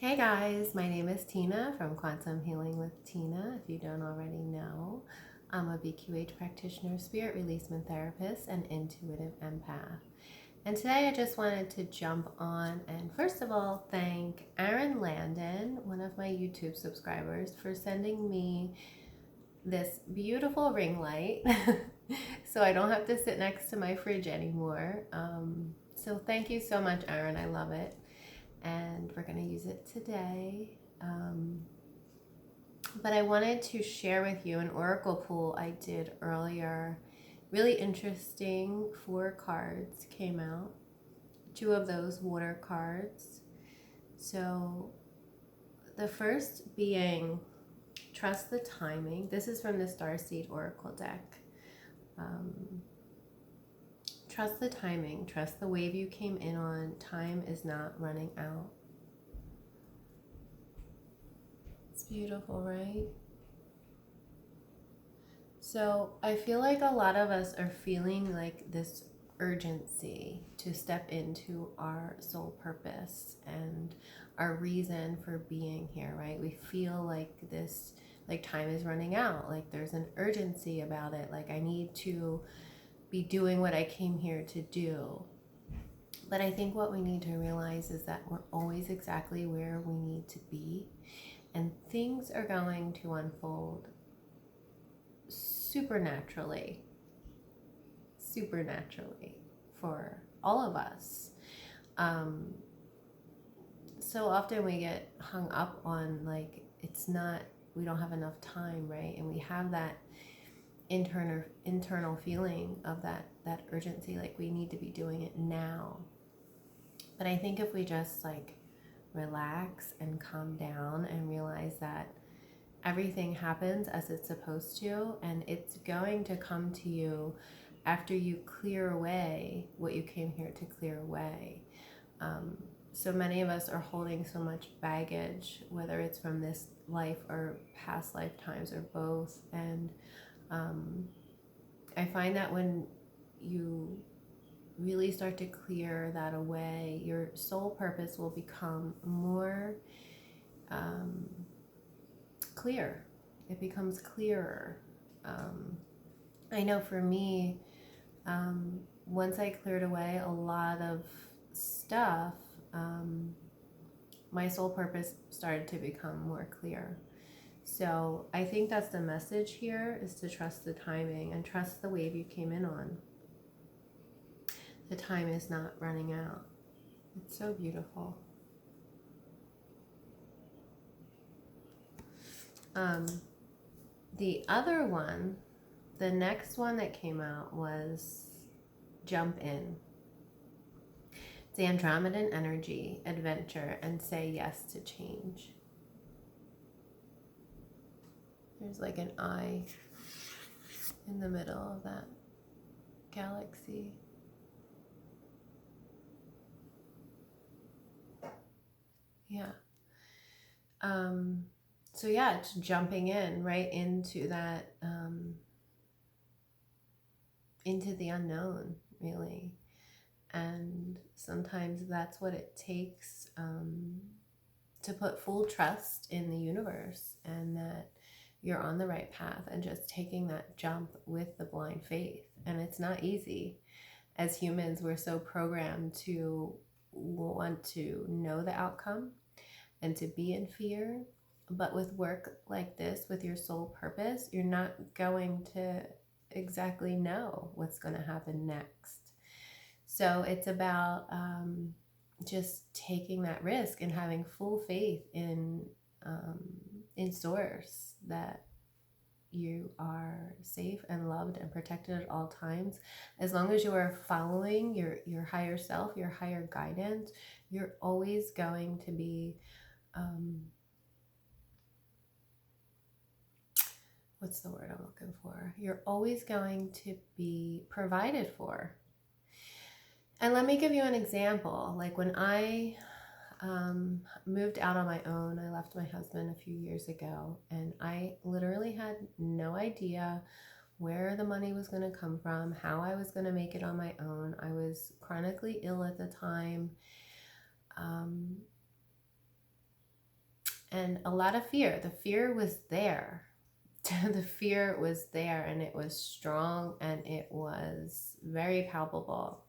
Hey guys, my name is Tina from Quantum Healing with Tina. If you don't already know, I'm a BQH practitioner, spirit releasement therapist, and intuitive empath. And today I just wanted to jump on and first of all thank Aaron Landon, one of my YouTube subscribers, for sending me this beautiful ring light so I don't have to sit next to my fridge anymore. So thank you so much, Aaron. I love it. And we're going to use it today. But I wanted to share with you an oracle pool I did earlier. Really interesting. 4 cards came out. 2 of those water cards. So the first being trust the timing. This is from the Starseed oracle deck. Trust the timing. Trust the wave you came in on. Time is not running out. It's beautiful, right? So I feel like a lot of us are feeling like this urgency to step into our soul purpose and our reason for being here, right? We feel like this, like time is running out, like there's an urgency about it, like I need to be doing what I came here to do. But I think what we need to realize is that we're always exactly where we need to be, and things are going to unfold supernaturally for all of us. So often we get hung up on like it's not, we don't have enough time, right? And we have that internal feeling of that urgency, like we need to be doing it now. But I think if we just like relax and calm down and realize that everything happens as it's supposed to, and it's going to come to you after you clear away what you came here to clear away. So many of us are holding so much baggage, whether it's from this life or past lifetimes or both. And I find that when you really start to clear that away, your soul purpose will become more clear. It becomes clearer. I know for me, once I cleared away a lot of stuff, my soul purpose started to become more clear. So I think that's the message here, is to trust the timing and trust the wave you came in on. The time is not running out. It's so beautiful. The other one, the next one that came out was jump in. It's the Andromedan energy, adventure, and say yes to change. There's like an eye in the middle of that galaxy. Yeah. So yeah, it's jumping in right into that, into the unknown, really. And sometimes that's what it takes, to put full trust in the universe and that you're on the right path, and just taking that jump with the blind faith. And it's not easy. As humans, we're so programmed to want to know the outcome and to be in fear. But with work like this, with your soul purpose, you're not going to exactly know what's going to happen next. So it's about just taking that risk and having full faith in source, that you are safe and loved and protected at all times. As long as you are following your higher self, your higher guidance, you're always going to be, what's the word I'm looking for? You're always going to be provided for. And let me give you an example. Like when I moved out on my own, I left my husband a few years ago, and I literally had no idea where the money was going to come from, how I was going to make it on my own. I was chronically ill at the time. and a lot of fear. The fear was there. The fear was there, and it was strong, and it was very palpable.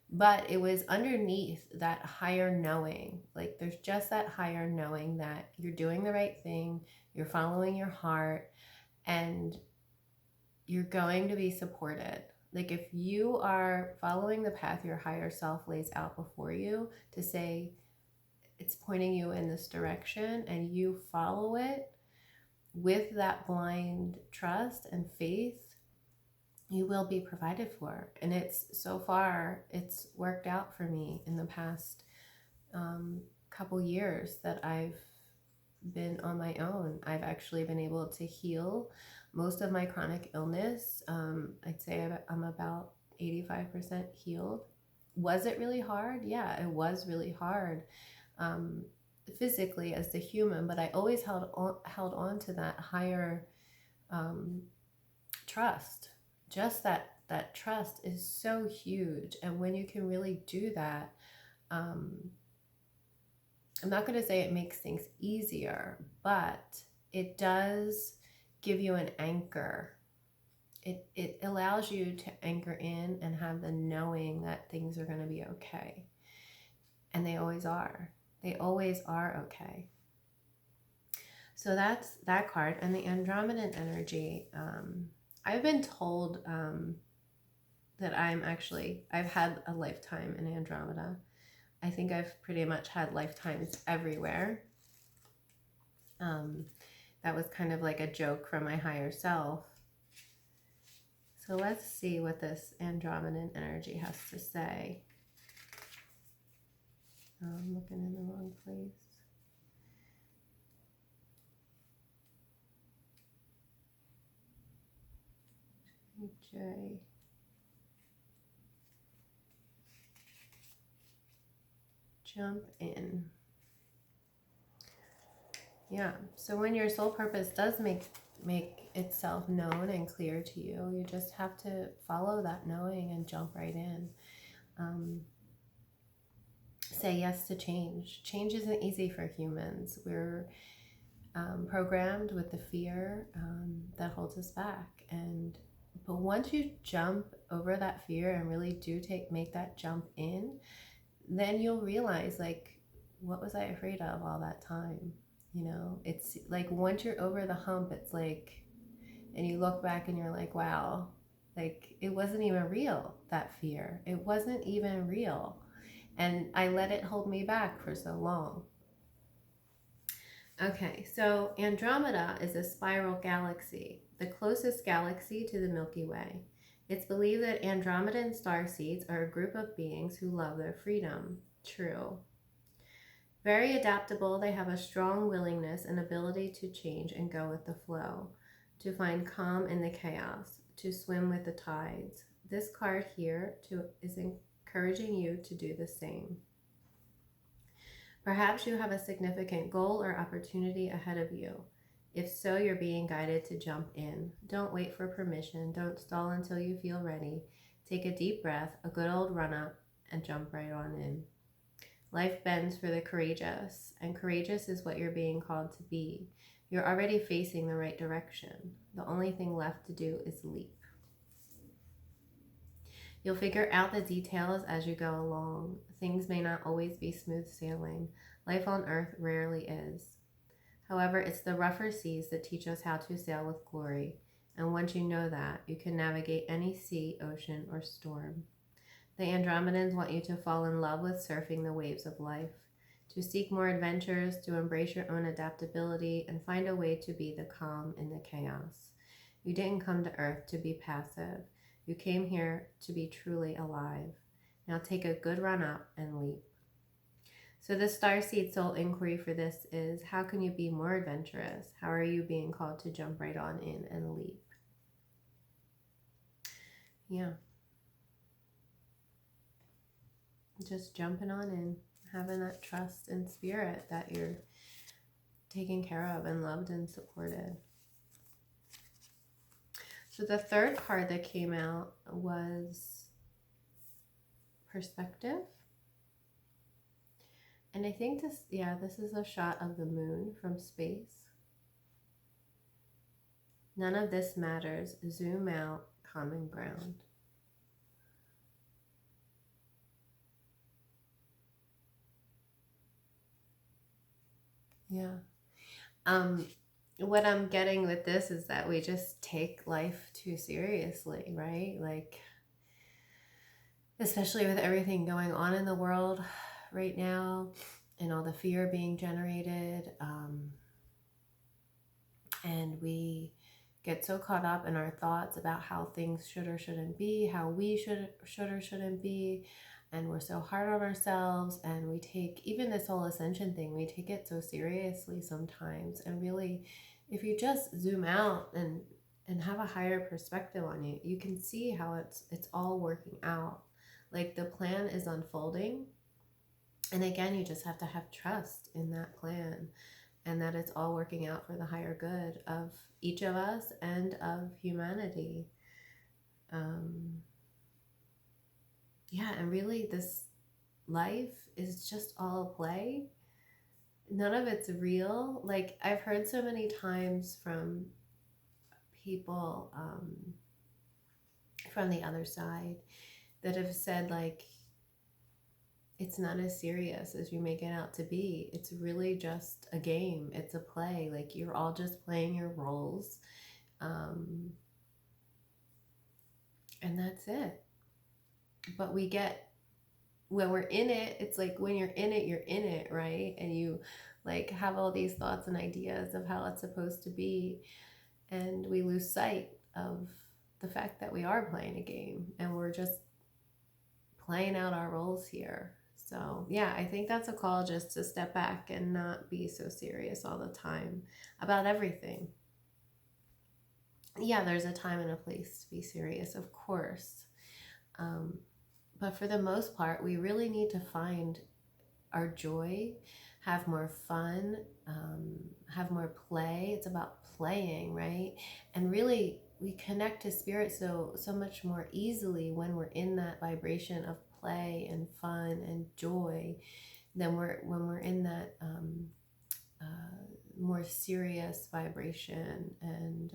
But it was underneath that higher knowing. Like there's just that higher knowing that you're doing the right thing, you're following your heart, and you're going to be supported. Like if you are following the path your higher self lays out before you to say it's pointing you in this direction, and you follow it with that blind trust and faith, you will be provided for. And so far it's worked out for me in the past couple years that I've been on my own. I've actually been able to heal most of my chronic illness. I'd say I'm about 85% healed. Was it really hard? Yeah, it was really hard, physically as the human, but I always held on to that higher trust. Just that trust is so huge. And when you can really do that, I'm not going to say it makes things easier, but it does give you an anchor. It allows you to anchor in and have the knowing that things are going to be okay. And they always are. They always are okay. So that's that card. And the Andromedan energy, I've been told that I've had a lifetime in Andromeda. I think I've pretty much had lifetimes everywhere. That was kind of like a joke from my higher self. So let's see what this Andromedan energy has to say. Oh, I'm looking in the wrong place. J. Jump in. Yeah, so when your soul purpose does make itself known and clear to you, you just have to follow that knowing and jump right in. Say yes to change. Change isn't easy for humans. We're programmed with the fear that holds us back. But once you jump over that fear and really make that jump in, then you'll realize, like, what was I afraid of all that time? You know, it's like once you're over the hump, it's like, and you look back and you're like, wow, like it wasn't even real, that fear. It wasn't even real. And I let it hold me back for so long. Okay, so Andromeda is a spiral galaxy, the closest galaxy to the Milky Way. It's believed that Andromedan starseeds are a group of beings who love their freedom. True. Very adaptable, they have a strong willingness and ability to change and go with the flow, to find calm in the chaos, to swim with the tides. This card here is encouraging you to do the same. Perhaps you have a significant goal or opportunity ahead of you. If so, you're being guided to jump in. Don't wait for permission. Don't stall until you feel ready. Take a deep breath, a good old run up, and jump right on in. Life bends for the courageous, and courageous is what you're being called to be. You're already facing the right direction. The only thing left to do is leap. You'll figure out the details as you go along. Things may not always be smooth sailing. Life on Earth rarely is. However, it's the rougher seas that teach us how to sail with glory. And once you know that, you can navigate any sea, ocean, or storm. The Andromedans want you to fall in love with surfing the waves of life, to seek more adventures, to embrace your own adaptability, and find a way to be the calm in the chaos. You didn't come to Earth to be passive. You came here to be truly alive. Now take a good run up and leap. So the Starseed soul inquiry for this is, how can you be more adventurous? How are you being called to jump right on in and leap? Yeah. Just jumping on in, having that trust and spirit that you're taken care of and loved and supported. So the third card that came out was perspective. And I think this, yeah, this is a shot of the moon from space. None of this matters. Zoom out, common ground. Yeah. What I'm getting with this is that we just take life too seriously, right? Like, especially with everything going on in the world right now and all the fear being generated. And we get so caught up in our thoughts about how things should or shouldn't be, how we should or shouldn't be, and we're so hard on ourselves, and we take even this whole ascension thing, we take it so seriously sometimes. And really, if you just zoom out and have a higher perspective on it, you can see how it's all working out. Like the plan is unfolding, and again, you just have to have trust in that plan, and that it's all working out for the higher good of each of us and of humanity. Yeah, and really, this life is just all a play. None of it's real. Like, I've heard so many times from people from the other side that have said, like, it's not as serious as you make it out to be. It's really just a game. It's a play. Like, you're all just playing your roles. And that's it. But when we're in it, it's like when you're in it, you're in it, right? And you like have all these thoughts and ideas of how it's supposed to be. And we lose sight of the fact that we are playing a game and we're just playing out our roles here. So yeah, I think that's a call just to step back and not be so serious all the time about everything. Yeah, there's a time and a place to be serious, of course. But for the most part, we really need to find our joy, have more fun, have more play. It's about playing, right? And really, we connect to spirit so much more easily when we're in that vibration of play and fun and joy than when we're in that more serious vibration. And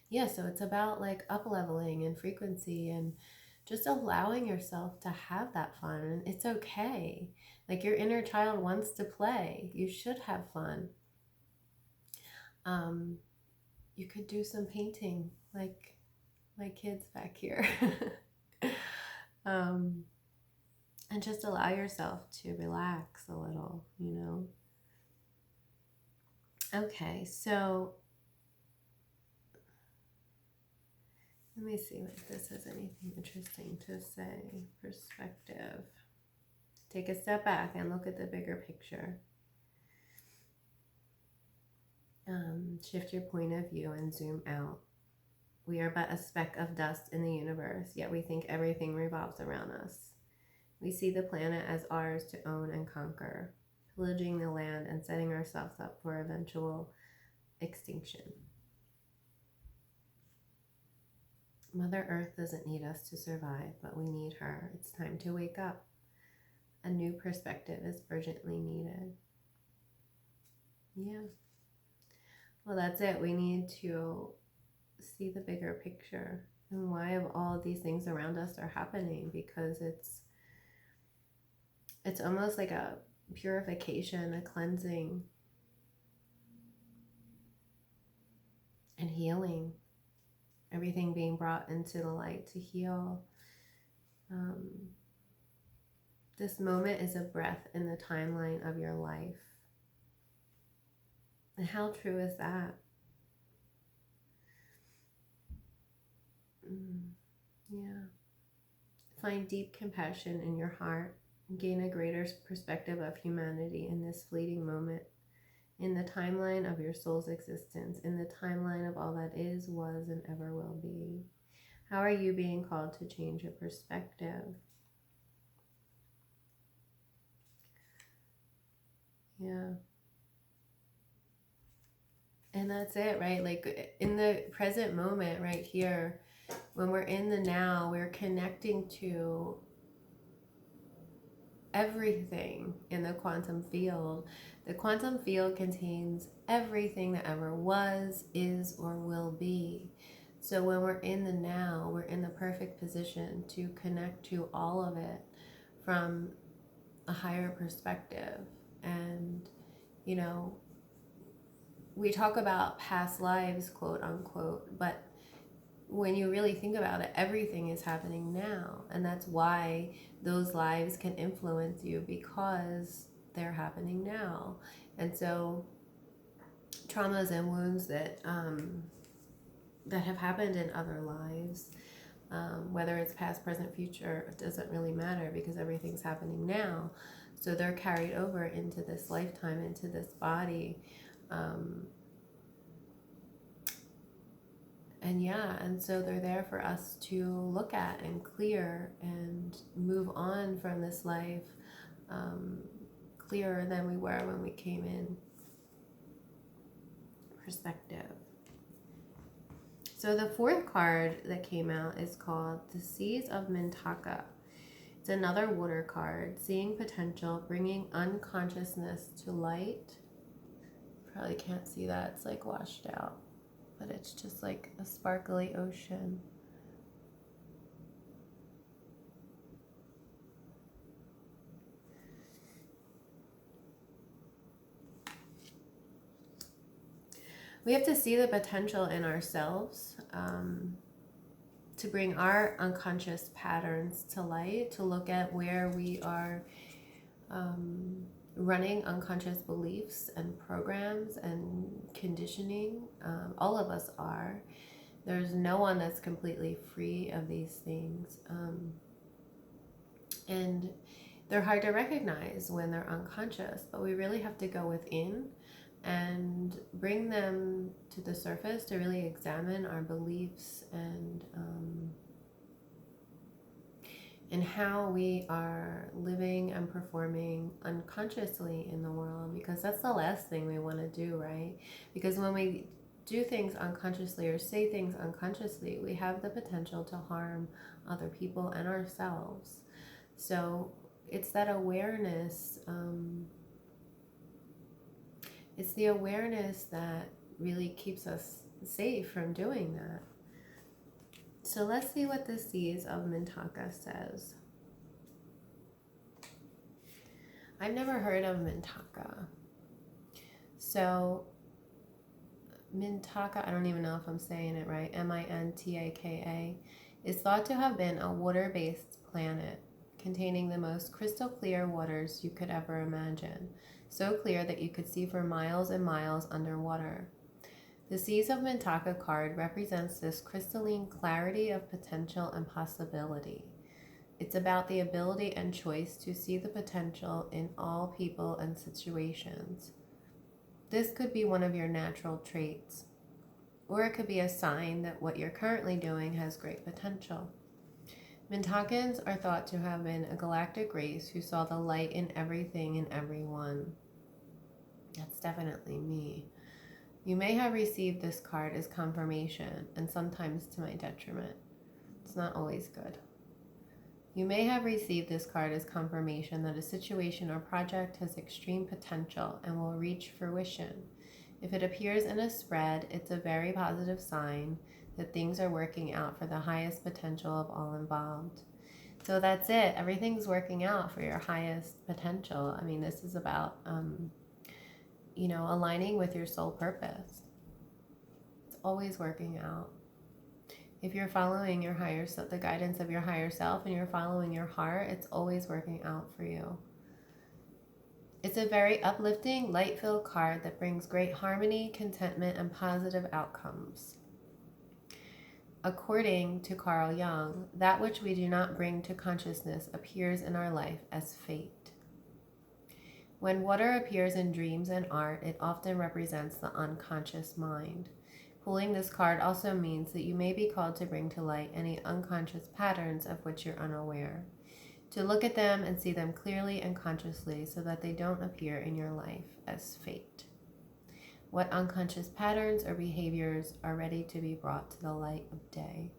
yeah, so it's about like up leveling and frequency and just allowing yourself to have that fun. And it's okay. Like, your inner child wants to play. You should have fun. You could do some painting like my kids back here. um, and just allow yourself to relax a little, you know? Okay, so let me see if this has anything interesting to say. Perspective. Take a step back and look at the bigger picture. Shift your point of view and zoom out. We are but a speck of dust in the universe, yet we think everything revolves around us. We see the planet as ours to own and conquer, pillaging the land and setting ourselves up for eventual extinction. Mother Earth doesn't need us to survive, but we need her. It's time to wake up. A new perspective is urgently needed. Yeah. Well, that's it. We need to see the bigger picture and why all these things around us are happening, because it's almost like a purification, a cleansing and healing. Everything being brought into the light to heal. This moment is a breath in the timeline of your life. And how true is that? Yeah. Find deep compassion in your heart. Gain a greater perspective of humanity in this fleeting moment, in the timeline of your soul's existence, in the timeline of all that is, was, and ever will be. How are you being called to change your perspective? Yeah. And that's it, right? Like, in the present moment right here, when we're in the now, we're connecting to everything in the quantum field. The quantum field contains everything that ever was, is, or will be. So when we're in the now, we're in the perfect position to connect to all of it from a higher perspective. And, you know, we talk about past lives, quote unquote, but when you really think about it, everything is happening now. And that's why those lives can influence you, because they're happening now. And so traumas and wounds that have happened in other lives, whether it's past, present, future, it doesn't really matter, because everything's happening now. So they're carried over into this lifetime, into this body. And so they're there for us to look at and clear and move on from this life, clearer than we were when we came in. Perspective. So the fourth card that came out is called the Seas of Mintaka. It's another water card, seeing potential, bringing unconsciousness to light. Probably can't see that, it's like washed out, but it's just like a sparkly ocean. We have to see the potential in ourselves, to bring our unconscious patterns to light, to look at where we are running unconscious beliefs and programs and conditioning. All of us are. There's no one that's completely free of these things. And they're hard to recognize when they're unconscious, but we really have to go within and bring them to the surface to really examine our beliefs and how we are living and performing unconsciously in the world, because that's the last thing we want to do, right? Because when we do things unconsciously or say things unconsciously, we have the potential to harm other people and ourselves. So it's that awareness, it's the awareness that really keeps us safe from doing that. So let's see what the Seas of Mintaka says. I've never heard of Mintaka. So Mintaka, I don't even know if I'm saying it right, Mintaka, is thought to have been a water-based planet containing the most crystal clear waters you could ever imagine, so clear that you could see for miles and miles underwater. The Seas of Mintaka card represents this crystalline clarity of potential and possibility. It's about the ability and choice to see the potential in all people and situations. This could be one of your natural traits, or it could be a sign that what you're currently doing has great potential. Mintakans are thought to have been a galactic race who saw the light in everything and everyone. That's definitely me. You may have received this card as confirmation, and sometimes to my detriment. It's not always good. You may have received this card as confirmation that a situation or project has extreme potential and will reach fruition. If it appears in a spread, it's a very positive sign that things are working out for the highest potential of all involved. So that's it. Everything's working out for your highest potential. I mean, this is about aligning with your soul purpose. It's always working out. If you're following your higher self, the guidance of your higher self, and you're following your heart, it's always working out for you. It's a very uplifting, light-filled card that brings great harmony, contentment, and positive outcomes. According to Carl Jung, that which we do not bring to consciousness appears in our life as fate. When water appears in dreams and art, it often represents the unconscious mind. Pulling this card also means that you may be called to bring to light any unconscious patterns of which you're unaware, to look at them and see them clearly and consciously so that they don't appear in your life as fate. What unconscious patterns or behaviors are ready to be brought to the light of day?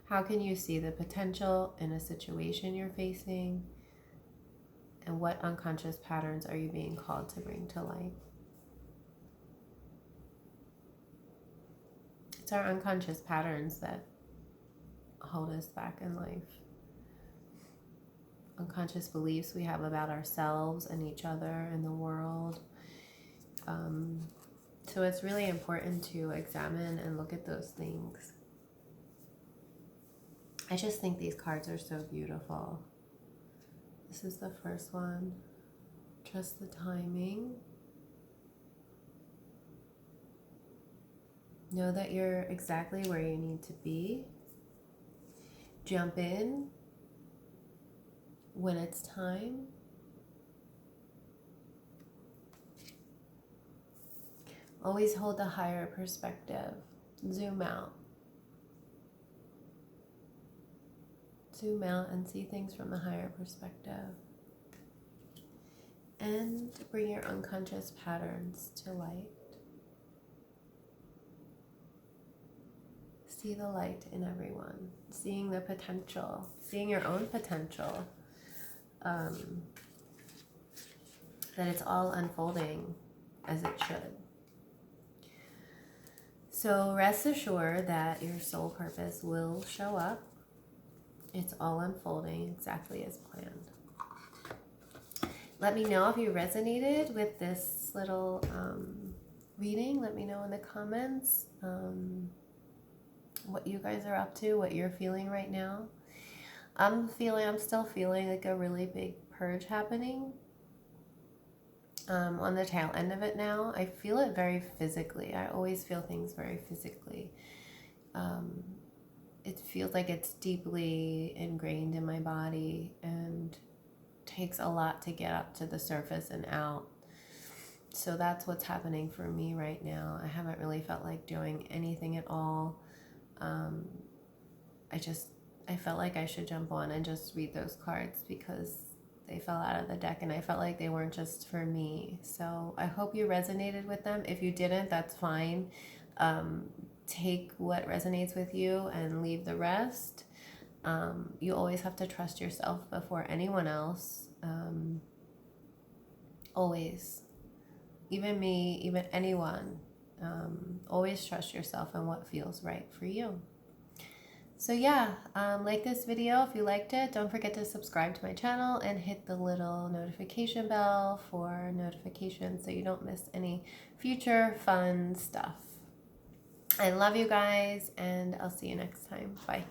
How can you see the potential in a situation you're facing? And what unconscious patterns are you being called to bring to light? It's our unconscious patterns that hold us back in life. Unconscious beliefs we have about ourselves and each other and the world. So it's really important to examine and look at those things. I just think these cards are so beautiful. This is the first one. Trust the timing. Know that you're exactly where you need to be. Jump in when it's time. Always hold the higher perspective. Zoom out. Zoom out and see things from a higher perspective. And bring your unconscious patterns to light. See the light in everyone. Seeing the potential. Seeing your own potential. That it's all unfolding as it should. So rest assured that your soul purpose will show up. It's all unfolding exactly as planned. Let me know if you resonated with this little reading. Let me know in the comments what you guys are up to, what you're feeling right now. I'm still feeling like a really big purge happening. On the tail end of it now. I feel it very physically. I always feel things very physically. It feels like it's deeply ingrained in my body and takes a lot to get up to the surface and out. So that's what's happening for me right now. I haven't really felt like doing anything at all. I felt like I should jump on and just read those cards because they fell out of the deck and I felt like they weren't just for me. So I hope you resonated with them. If you didn't, that's fine. Take what resonates with you and leave the rest. You always have to trust yourself before anyone else. Always. Even me, even anyone. Always trust yourself and what feels right for you. So yeah, like this video if you liked it. Don't forget to subscribe to my channel and hit the little notification bell for notifications so you don't miss any future fun stuff. I love you guys and I'll see you next time. Bye.